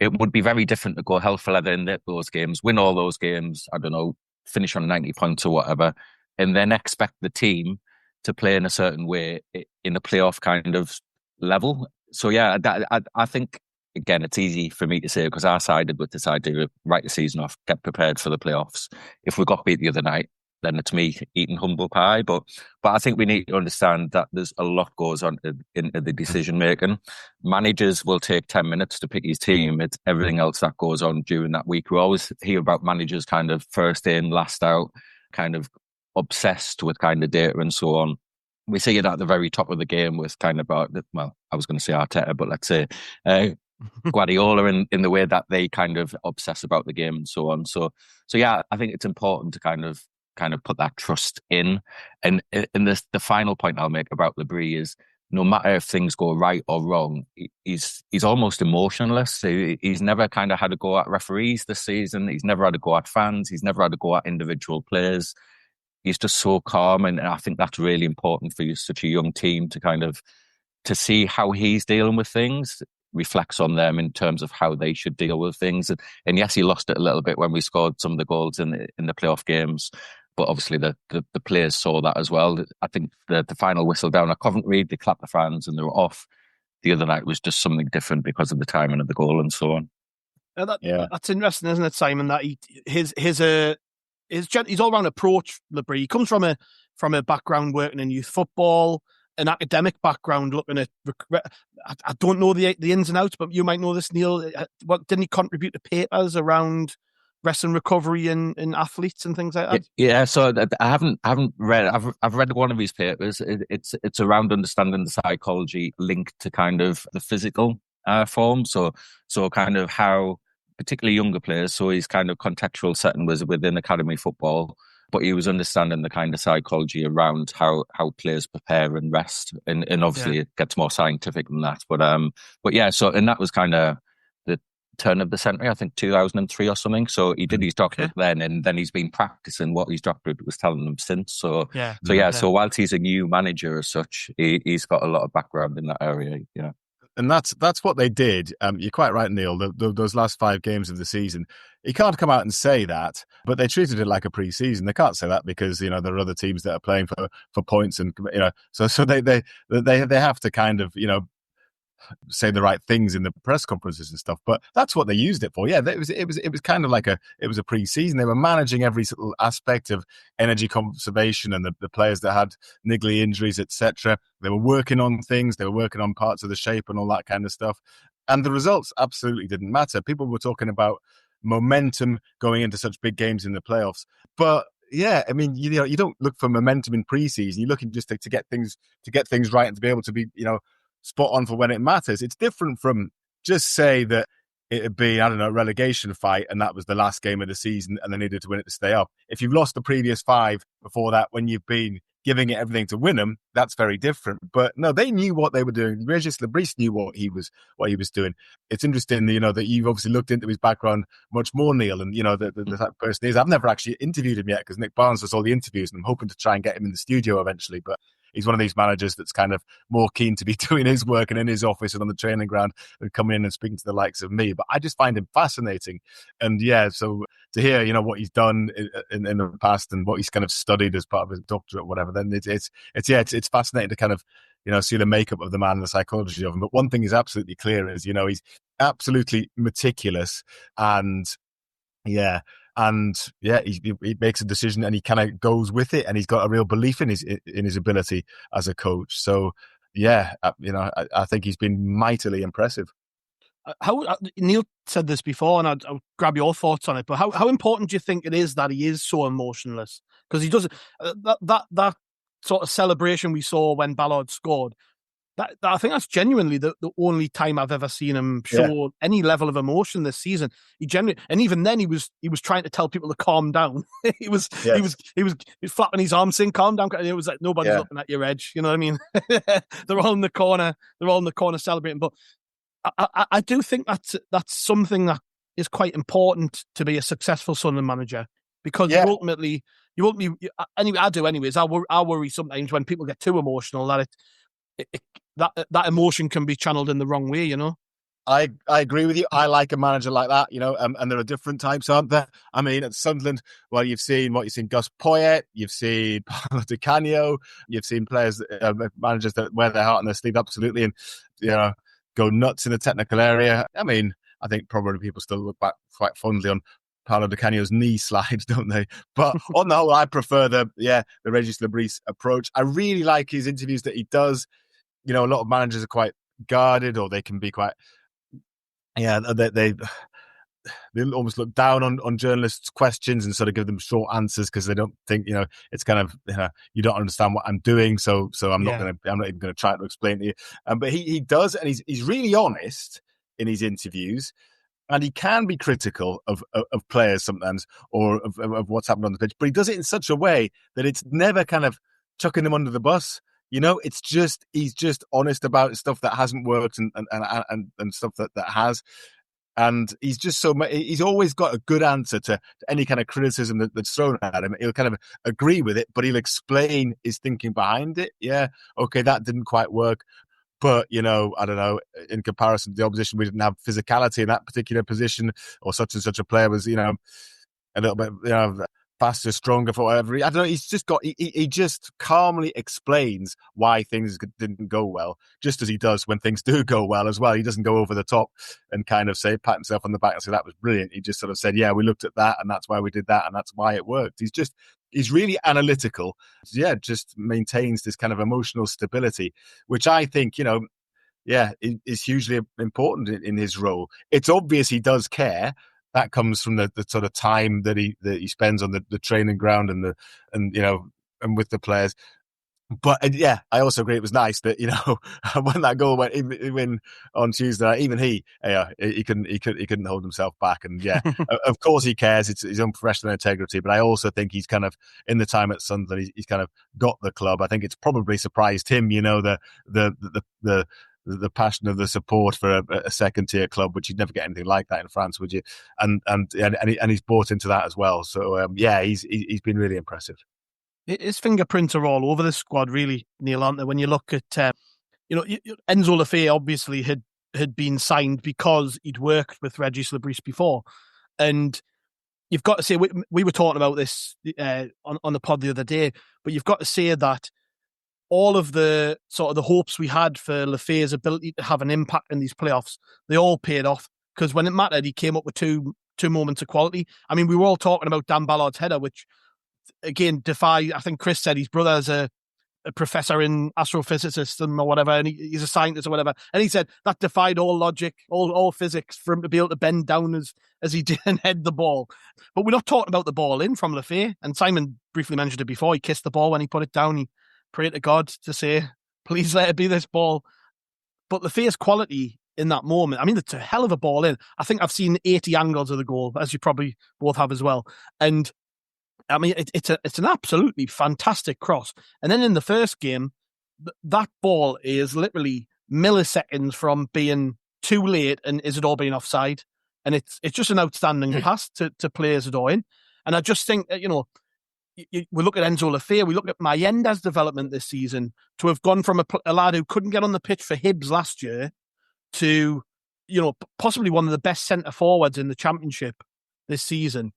It would be very different to go hell for leather in those games, win all those games, I don't know, finish on 90 points or whatever, and then expect the team to play in a certain way in a playoff kind of level. So yeah, I think, again, it's easy for me to say because I sided with this idea of write the season off, get prepared for the playoffs. If we got beat the other night, then it's me eating humble pie. But I think we need to understand that there's a lot goes on into the decision making. Managers will take 10 minutes to pick his team. It's everything else that goes on during that week. We always hear about managers kind of first in, last out, kind of obsessed with kind of data and so on. We see it at the very top of the game with kind of, well, I was going to say Arteta, but let's say Guardiola in the way that they kind of obsess about the game and so on. So yeah, I think it's important to kind of put that trust in. And the final point I'll make about Le Bris is, no matter if things go right or wrong, he's almost emotionless. He's never kind of had a go at referees this season. He's never had a go at fans. He's never had a go at individual players. He's just so calm, and I think that's really important for such a young team to see how he's dealing with things, reflects on them in terms of how they should deal with things. And yes, he lost it a little bit when we scored some of the goals in the playoff games, but obviously the players saw that as well. I think the final whistle down at Coventry, they clapped the fans and they were off. The other night was just something different because of the timing of the goal and so on. That's interesting, isn't it, Simon? That his all-round approach, Le Bris, he comes from a background working in youth football, an academic background looking at. I don't know the ins and outs, but you might know this, Neil. What didn't he contribute to papers around rest and recovery in athletes and things like that? Yeah, so I haven't read. I've read one of his papers. It's around understanding the psychology linked to kind of the physical form. So kind of how particularly younger players. So his kind of contextual setting was within academy football, but he was understanding the kind of psychology around how players prepare and rest, and obviously it gets more scientific than that. But yeah, so and that was kind of the turn of the century, I think 2003 or something. So he did his doctorate then, and then he's been practicing what his doctorate was telling him since. So whilst he's a new manager as such, he's got a lot of background in that area. Yeah. And that's what they did. You're quite right, Neil. Those last 5 games of the season, he can't come out and say that, but they treated it like a pre-season. They can't say that because there are other teams that are playing for points, and so they have to kind of say the right things in the press conferences and stuff. But that's what they used it for. Yeah, it was kind of like a pre-season. They were managing every little aspect of energy conservation and the players that had niggly injuries, etc. They were working on things. They were working on parts of the shape and all that kind of stuff. And the results absolutely didn't matter. People were talking about momentum going into such big games in the playoffs, but yeah, I mean, you don't look for momentum in pre-season. You're looking just to get things right and to be able to be spot on for when it matters. It's different from just say that it'd be, I don't know, a relegation fight and that was the last game of the season and they needed to win it to stay up. If you've lost the previous 5 before that when you've been giving it everything to win them, that's very different. But no, they knew what they were doing. Régis Le Bris knew what he was doing. It's interesting, that you've obviously looked into his background much more, Neil, and the type of person he is. I've never actually interviewed him yet because Nick Barnes does all the interviews, and I'm hoping to try and get him in the studio eventually. But he's one of these managers that's kind of more keen to be doing his work and in his office and on the training ground and coming in and speaking to the likes of me. But I just find him fascinating. And yeah, so to hear, what he's done in the past and what he's kind of studied as part of his doctorate or whatever, then it's fascinating to kind of, see the makeup of the man and the psychology of him. But one thing is absolutely clear is, he's absolutely meticulous and he makes a decision and he kind of goes with it, and he's got a real belief in his ability as a coach. So, yeah, I think he's been mightily impressive. How Neil said this before, and I'll grab your thoughts on it. But how important do you think it is that he is so emotionless? Because he does that sort of celebration we saw when Ballard scored. That I think that's genuinely the only time I've ever seen him show any level of emotion this season. And even then he was trying to tell people to calm down. he was flapping his arms saying calm down. And it was like nobody's looking at your edge. You know what I mean? They're all in the corner. They're all in the corner celebrating. But I do think that's something that is quite important to be a successful Sunderland manager, because you ultimately anyway. I do anyways. I worry sometimes when people get too emotional that emotion can be channeled in the wrong way, I agree with you. I like a manager like that, and there are different types, aren't there? I mean, at Sunderland, well, you've seen Gus Poyet, you've seen Paulo Di Canio, you've seen players, managers that wear their heart on their sleeve, absolutely, and, go nuts in the technical area. I mean, I think probably people still look back quite fondly on Paulo Di Canio's knee slides, don't they? But on the whole, I prefer the Régis Le Bris approach. I really like his interviews that he does. A lot of managers are quite guarded, or they can be quite, they almost look down on journalists' questions and sort of give them short answers because they don't think, it's kind of, you don't understand what I'm doing, so I'm not even going to try to explain to you. But he does, and he's really honest in his interviews, and he can be critical of players sometimes, or of what's happened on the pitch, but he does it in such a way that it's never kind of chucking them under the bus. It's just, he's just honest about stuff that hasn't worked and stuff that has. And he's just he's always got a good answer to any kind of criticism that's thrown at him. He'll kind of agree with it, but he'll explain his thinking behind it. Yeah, okay, that didn't quite work. But, I don't know, in comparison to the opposition, we didn't have physicality in that particular position, or such and such a player was, a little bit, faster, stronger, for whatever. I don't know. He's just got. He just calmly explains why things didn't go well, just as he does when things do go well as well. He doesn't go over the top and kind of pat himself on the back and say that was brilliant. He just sort of said, "Yeah, we looked at that, and that's why we did that, and that's why it worked." He's really analytical. Yeah, just maintains this kind of emotional stability, which I think, is hugely important in his role. It's obvious he does care. that comes from the sort of time that he spends on the training ground and with the players. But yeah, I also agree. It was nice that when that goal went in on Tuesday night, even he couldn't hold himself back. And yeah, of course he cares. It's his own professional integrity. But I also think he's kind of in the time at Sunderland, he's kind of got the club. I think it's probably surprised him. The passion of the support for a second tier club, which you'd never get anything like that in France, would you? And he's bought into that as well. So yeah, he's been really impressive. His fingerprints are all over the squad, really, Neil, aren't they? When you look at, Enzo Lefebvre obviously had been signed because he'd worked with Régis Le Bris before. And you've got to say, we were talking about this on the pod the other day, but you've got to say that all of the sort of the hopes we had for Lefebvre's ability to have an impact in these playoffs, they all paid off, because when it mattered, he came up with two moments of quality. I mean, we were all talking about Dan Ballard's header, which, again, I think Chris said his brother's a professor in astrophysics or whatever, and he's a scientist or whatever, and he said that defied all logic, all physics, for him to be able to bend down as he did and head the ball. But we're not talking about the ball in from Lefebvre, and Simon briefly mentioned it before. He kissed the ball when he put it down. He prayed to God to say, please let it be this ball. But Lefebvre's quality in that moment, I mean, it's a hell of a ball in. I think I've seen 80 angles of the goal, as you probably both have as well. And I mean, it's an absolutely fantastic cross. And then in the first game, that ball is literally milliseconds from being too late and Isidore being offside. And it's just an outstanding pass to play Isidore in. And I just think, we look at Enzo Lefebvre, we look at Mayenda's development this season, to have gone from a lad who couldn't get on the pitch for Hibs last year to, possibly one of the best centre forwards in the Championship this season.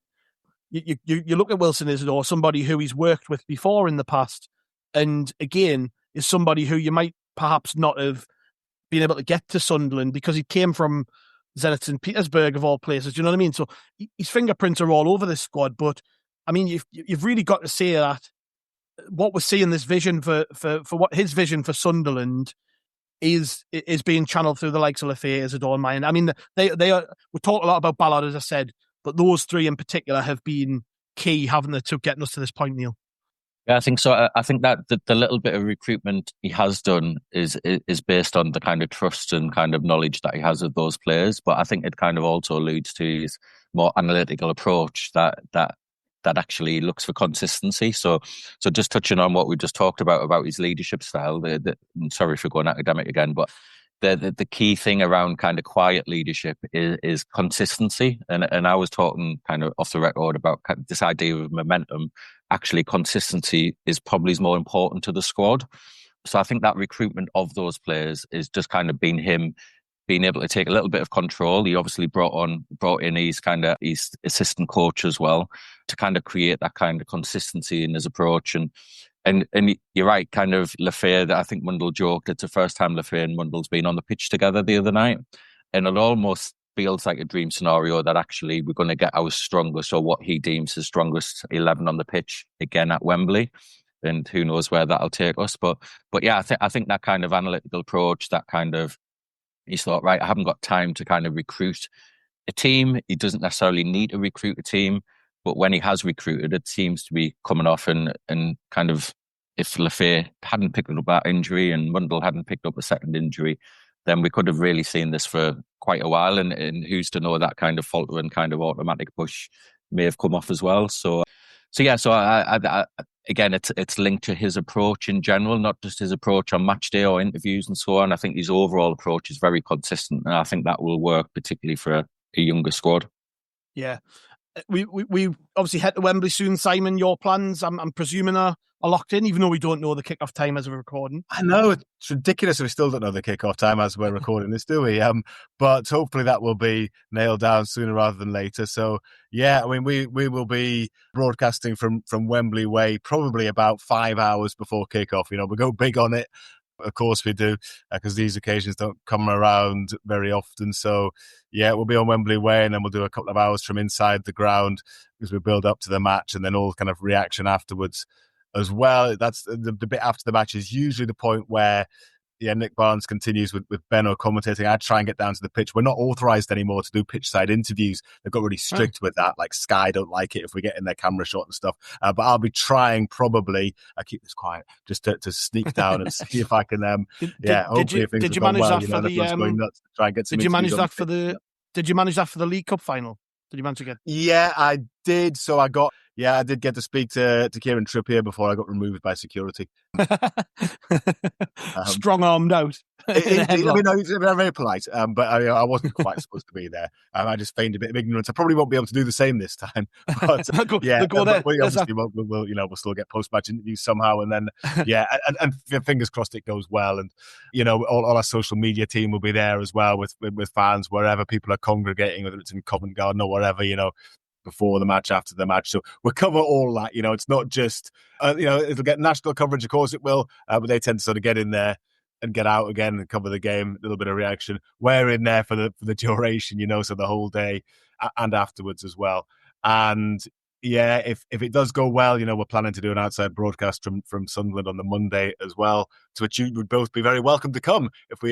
You look at Wilson Isidore, somebody who he's worked with before in the past, and again is somebody who you might perhaps not have been able to get to Sunderland because he came from Zenit St. Petersburg, of all places. Do you know what I mean? So his fingerprints are all over this squad. But I mean, you've really got to say that what we're seeing, this vision for what his vision for Sunderland is being channeled through the likes of Lefebvre, Isidore, and Mayen. I mean, we talk a lot about Ballard, as I said, but those three in particular have been key, haven't they, to getting us to this point, Neil? Yeah, I think so. I think that the little bit of recruitment he has done is based on the kind of trust and kind of knowledge that he has of those players. But I think it kind of also alludes to his more analytical approach that actually looks for consistency. So just touching on what we just talked about his leadership style. Sorry for going academic again, but the key thing around kind of quiet leadership is consistency. And I was talking kind of off the record about this idea of momentum. Actually, consistency is probably more important to the squad. So I think that recruitment of those players is just kind of been him being able to take a little bit of control. He obviously brought in his assistant coach as well to kind of create that kind of consistency in his approach. And you're right, kind of Lefebvre, I think Mundell joked, it's the first time Lefebvre and Mundell's been on the pitch together the other night. And it almost feels like a dream scenario that actually we're going to get our strongest, or what he deems his strongest 11 on the pitch again at Wembley. And who knows where that'll take us. But yeah, I think that kind of analytical approach, that kind of, he's thought, right, I haven't got time to kind of recruit a team. He doesn't necessarily need to recruit a team. But when he has recruited, it seems to be coming off, and kind of, if Lefebvre hadn't picked up that injury and Mundell hadn't picked up a second injury, then we could have really seen this for quite a while. And who's to know, that kind of falter and kind of automatic push may have come off as well. So I again, it's linked to his approach in general, not just his approach on match day or interviews and so on. I think his overall approach is very consistent, and I think that will work particularly for a younger squad. Yeah. We obviously head to Wembley soon. Simon, your plans, I'm presuming, are locked in, even though we don't know the kickoff time as we're recording. I know, it's ridiculous we still don't know the kickoff time as we're recording this, do we? But hopefully that will be nailed down sooner rather than later. So yeah, I mean, we will be broadcasting from Wembley Way probably about 5 hours before kickoff. We go big on it. Of course we do, because these occasions don't come around very often. So yeah, we'll be on Wembley Way, and then we'll do a couple of hours from inside the ground as we build up to the match, and then all kind of reaction afterwards as well. That's the bit after the match is usually the point where Nick Barnes continues with Benno commentating. I try and get down to the pitch. We're not authorised anymore to do pitch-side interviews. They've got really strict with that. Like Sky don't like it if we get in their camera shot and stuff. But I'll be trying probably, I keep this quiet, just to sneak down and see if I can, hopefully if things have gone well, everyone's going nuts to try and get some Did you manage that for the League Cup final? Did you manage to get? Yeah, I did. So I did get to speak to Kieran Trippier before I got removed by security. Strong-armed out. He's very polite, but I wasn't quite supposed to be there. I just feigned a bit of ignorance. I probably won't be able to do the same this time. But we'll still get post-match interviews somehow, and then and fingers crossed it goes well. And all our social media team will be there as well with fans wherever people are congregating, whether it's in Covent Garden or whatever. Before the match, after the match. So we'll cover all that. It's not just, it'll get national coverage, of course it will, but they tend to sort of get in there and get out again and cover the game, a little bit of reaction. We're in there for the duration, so the whole day and afterwards as well. And yeah, if it does go well, we're planning to do an outside broadcast from Sunderland on the Monday as well, to which you would both be very welcome to come if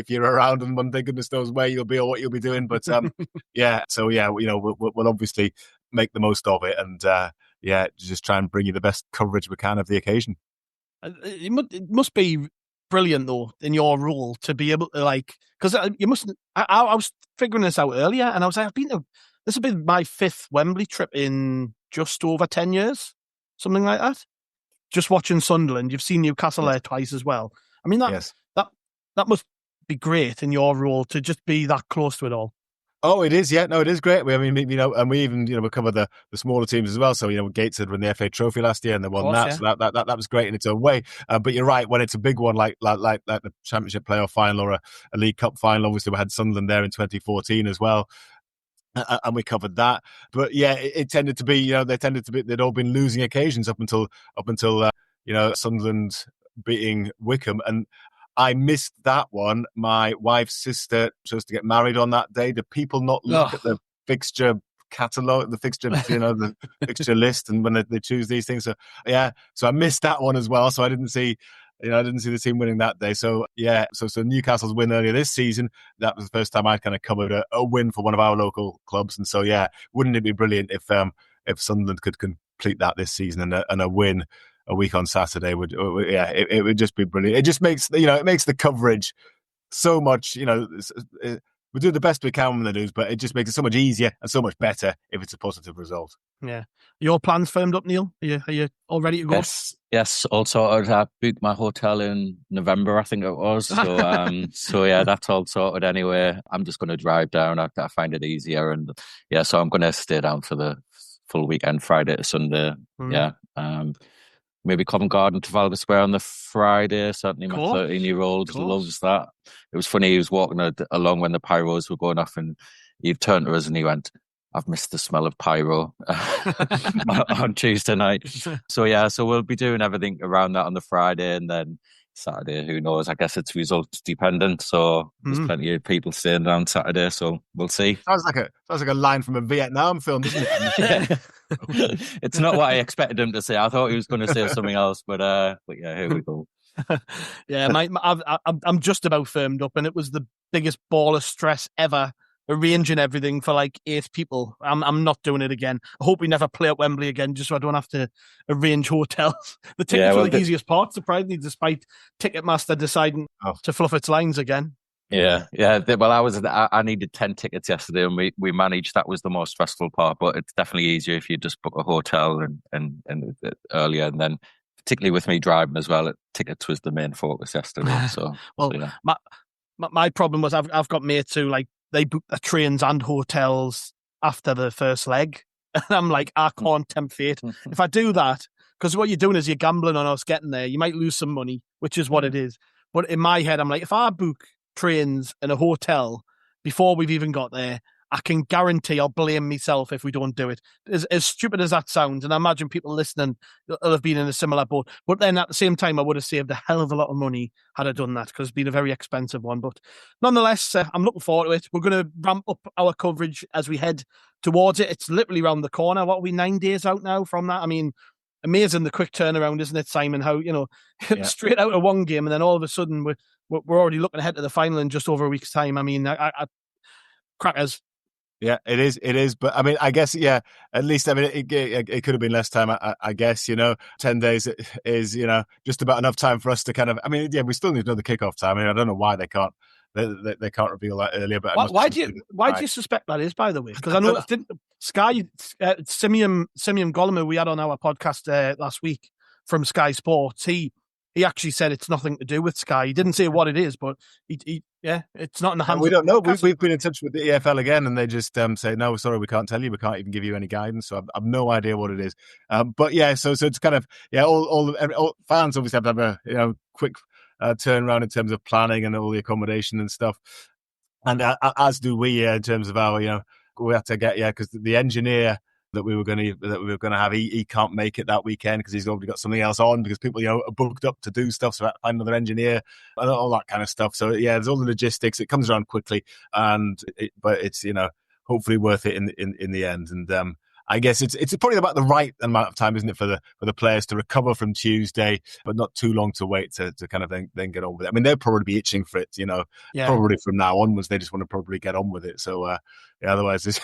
you're around on Monday. Goodness knows where you'll be or what you'll be doing, but we'll obviously make the most of it and just try and bring you the best coverage we can of the occasion. It must be brilliant though in your role to be able to because you mustn't. I was figuring this out earlier, and I was like, this will be my 5th Wembley trip in just over 10 years, something like that. Just watching Sunderland, you've seen Newcastle there twice as well. I mean, that must be great in your role to just be that close to it all. Oh, it is. Yeah, no, it is great. And we even, we cover the smaller teams as well. So, Gateshead won the FA Trophy last year and they won that. Yeah. So that was great in its own way. But you're right, when it's a big one like the Championship playoff final or a League Cup final, obviously we had Sunderland there in 2014 as well. And we covered that, but yeah, it tended to be, they'd all been losing occasions up until Sunderland beating Wickham, and I missed that one. My wife's sister chose to get married on that day. Do people not look at the fixture catalogue, the fixture, the fixture list, and when they choose these things? So I missed that one as well. So I didn't see the team winning that day. So so Newcastle's win earlier this season, that was the first time I'd kind of covered a win for one of our local clubs. And so wouldn't it be brilliant if Sunderland could complete that this season and a win a week on Saturday it would just be brilliant. It just makes it makes the coverage so much, we do the best we can with the news, but it just makes it so much easier and so much better if it's a positive result. Yeah. Your plans firmed up, Neil? Are you all ready to go? Yes. All sorted. I booked my hotel in November, I think it was. So, that's all sorted anyway. I'm just going to drive down. I find it easier. And so I'm going to stay down for the full weekend, Friday to Sunday. Maybe Covent Garden, Trafalgar Square on the Friday. Certainly my 13-year-old loves that. It was funny, he was walking along when the pyros were going off and he turned to us and he went, "I've missed the smell of pyro on Tuesday night." So we'll be doing everything around that on the Friday, and then Saturday, who knows? I guess it's results dependent. So there's plenty of people staying down Saturday, so we'll see. Sounds like a line from a Vietnam film, doesn't it? It's not what I expected him to say. I thought he was going to say something else, but here we go. I'm just about firmed up, and it was the biggest ball of stress ever, arranging everything for 8 people. I'm not doing it again. I hope we never play at Wembley again, just so I don't have to arrange hotels. The tickets were the easiest part, surprisingly, despite Ticketmaster deciding to fluff its lines again. Yeah. Well, I needed 10 tickets yesterday, and we managed. That was the most stressful part, but it's definitely easier if you just book a hotel and earlier, and then particularly with me driving as well, tickets was the main focus yesterday. So my problem was I've got mates who they book their trains and hotels after the first leg, and I'm like, I can't tempt fate. If I do that, because what you're doing is you're gambling on us getting there. You might lose some money, which is what it is. But in my head, I'm like, if I book trains and a hotel before we've even got there, I can guarantee I'll blame myself if we don't do it. As stupid as that sounds, and I imagine people listening will have been in a similar boat. But then at the same time, I would have saved a hell of a lot of money had I done that, because it's been a very expensive one. But nonetheless, I'm looking forward to it. We're going to ramp up our coverage as we head towards it. It's literally around the corner. What are we, 9 days out now from that? I mean, amazing the quick turnaround, isn't it, Simon? How, straight out of one game and then all of a sudden we're we're already looking ahead to the final in just over a week's time. I mean, crackers. Yeah, it is. But I mean, I guess, yeah, at least, I mean, it could have been less time, I guess, 10 days is, just about enough time for us to kind of, I mean, yeah, we still need to know the kickoff time. I mean, I don't know why they can't reveal that earlier. But why do you suspect that is, by the way? Because I know Sky, Simeon Golomer, we had on our podcast last week from Sky Sports, he actually said it's nothing to do with Sky. He didn't say what it is, but it's not in the hands. We don't know. We've been in touch with the EFL again, and they just say, no, sorry, we can't tell you. We can't even give you any guidance. So I've no idea what it is. But yeah, so it's kind of, all fans obviously have to have a quick turnaround in terms of planning and all the accommodation and stuff. And as do we in terms of our, we have to get, because the engineer that we were going to have, he can't make it that weekend because he's already got something else on, because people are booked up to do stuff, so I have to find another engineer and all that kind of stuff. So yeah, there's all the logistics. It comes around quickly, but it's hopefully worth it in the end. And I guess it's probably about the right amount of time, isn't it, for the players to recover from Tuesday, but not too long to wait to kind of then get on with it. I mean, they'll probably be itching for it, probably from now onwards. They just want to probably get on with it. So otherwise,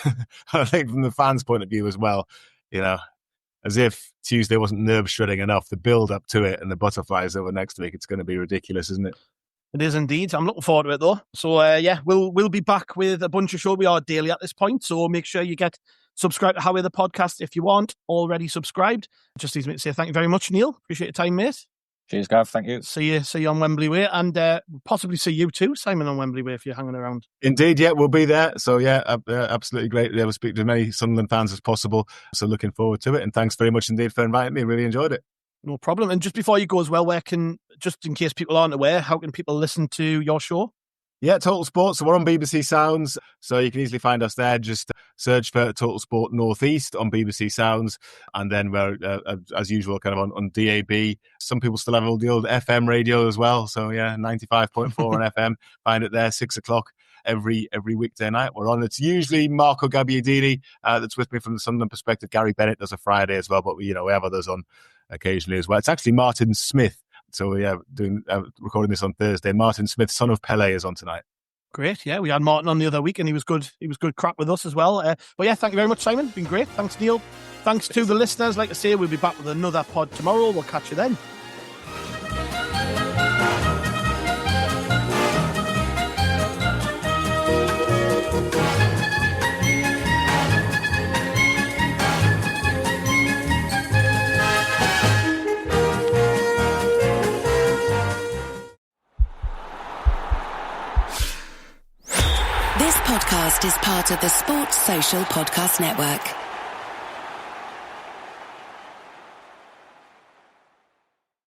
I think from the fans' point of view as well, as if Tuesday wasn't nerve-shredding enough, the build-up to it and the butterflies over next week, it's going to be ridiculous, isn't it? It is indeed. I'm looking forward to it, though. So, we'll be back with a bunch of shows. We are daily at this point, so make sure you get subscribed to How We're the Podcast if you aren't already subscribed. Just leaves me to say thank you very much, Neil. Appreciate your time, mate. Cheers, Gav. Thank you. See you on Wembley Way, and possibly see you too, Simon, on Wembley Way if you're hanging around. Indeed, yeah, we'll be there. So yeah, absolutely great. We'll speak to as many Sunderland fans as possible. So looking forward to it, and thanks very much indeed for inviting me. Really enjoyed it. No problem. And just before you go as well, just in case people aren't aware, how can people listen to your show? Yeah, Total Sport. So we're on BBC Sounds, so you can easily find us there. Just search for Total Sport North East on BBC Sounds, and then we're as usual kind of on DAB. Some people still have all the old FM radio as well. So yeah, 95.4 on FM. Find it there, 6:00 every weekday night. We're on. It's usually Marco Gabbiadini that's with me from the Sunderland perspective. Gary Bennett does a Friday as well, but we have others on occasionally as well. It's actually Martin Smith. So yeah, recording this on Thursday. Martin Smith, son of Pele, is on tonight. Great, yeah. We had Martin on the other week, and he was good. He was good crack with us as well. But yeah, thank you very much, Simon. Been great. Thanks, Neil. Thanks to the listeners. Like I say, we'll be back with another pod tomorrow. We'll catch you then. This podcast is part of the Sports Social Podcast Network.